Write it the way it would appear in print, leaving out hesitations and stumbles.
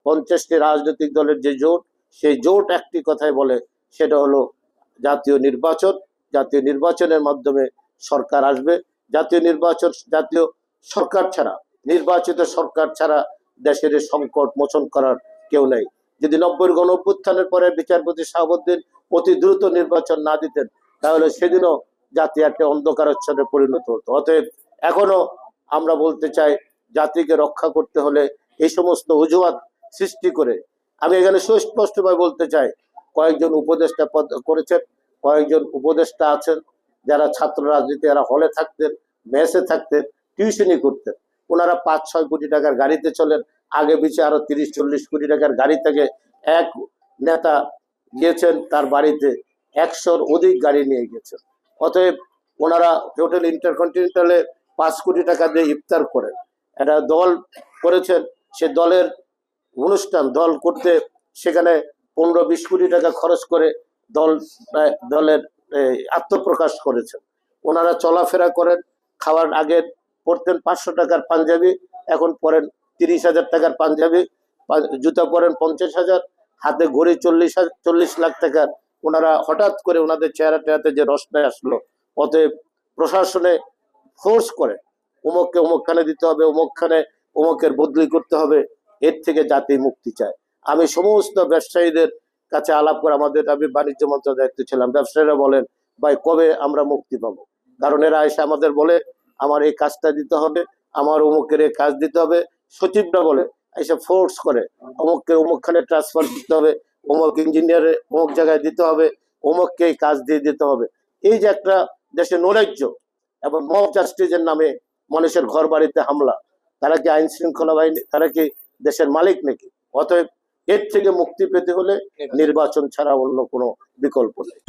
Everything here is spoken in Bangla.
50টি রাজনৈতিক দলের যে জোট, সেই জোট একটি কথাই বলে, সেটা হলো জাতীয় নির্বাচন। জাতীয় নির্বাচনের মাধ্যমে সরকার আসবে। জাতীয় সরকার ছাড়া, নির্বাচিত সরকার ছাড়া দেশের সংকট মোচন করার কেউ নেই। যদি 90-এর গণঅভ্যুত্থানের পরে বিচারপতি শাহাবুদ্দিন অতি দ্রুত নির্বাচন না দিতেন, তাহলে সেদিনও জাতি একটা অন্ধকারাচ্ছন্নে পরিণত হতো। অতএব এখনো আমরা বলতে চাই, জাতিকে রক্ষা করতে হলে এই সমস্ত অজুহাত সৃষ্টি করে, আমি এখানে সুস্পষ্টভাবে বলতে চাই, কয়েকজন উপদেষ্টা করেছেন, কয়েকজন উপদেষ্টা আছেন যারা ছাত্র রাজনীতি, এরা হলে থাকতেন, মেসে থাকতেন, টিউশনি করতেন। ওনারা 5-6 কোটি টাকার গাড়িতে চলেন, আগে পিছিয়ে আরো 30-40 কোটি টাকার গাড়ি থেকে এক নেতা গিয়েছেন তার বাড়িতে 100-র অধিক গাড়ি নিয়ে গেছেন। অতএব ওনারা হোটেল ইন্টারকন্টিনেন্টালে 5 কোটি টাকা দিয়ে ইফতার করেন। একটা দল করেছেন, সে দলের অনুষ্ঠান দল করতে সেখানে 15-20 কোটি টাকা খরচ করে দলের আত্মপ্রকাশ করেছেন। ওনারা চলাফেরা করেন, খাওয়ার আগে পরতেন 500 টাকার পাঞ্জাবি, এখন পরেন 30,000 টাকার পাঞ্জাবি, জুতা পরেন 50,000, হাতে ঘড়ি 40 লাখ টাকার। ওনারা হঠাৎ করে ওনাদের চেহারাতে যে রসটা আসলো। অতএব প্রশাসনে ফোর্স করে অমুককে অমুকখানে দিতে হবে, অমুকের বদলি করতে হবে, এর থেকে জাতি মুক্তি চায়। আমি সমস্ত ব্যবসায়ীদের কাছে আলাপ করে, আমি বাণিজ্য মন্ত্রণালয়ের দায়িত্ব ছিলাম, ব্যবসায়ীরা বলেন, ভাই কবে আমরা মুক্তি পাবো? কারণ এরা এসে আমাদের বলে আমার এই কাজটা দিতে হবে, আমার অমুকের এই কাজ দিতে হবে। সচিবরা বলে এসে ফোর্স করে অমুককে অমুকখানে ট্রান্সফার দিতে হবে, অমুক ইঞ্জিনিয়ারে অমুক জায়গায় দিতে হবে, অমুককে এই কাজ দিয়ে দিতে হবে। এই যে একটা দেশে নৈরাজ্য এবং মব জাস্টিসের নামে মানুষের ঘর বাড়িতে হামলা, তারা কি আইন শৃঙ্খলা বাহিনী? তারা কি দেশের মালিক নাকি? অতএব এর থেকে মুক্তি পেতে হলে নির্বাচন ছাড়া অন্য কোনো বিকল্প নেই।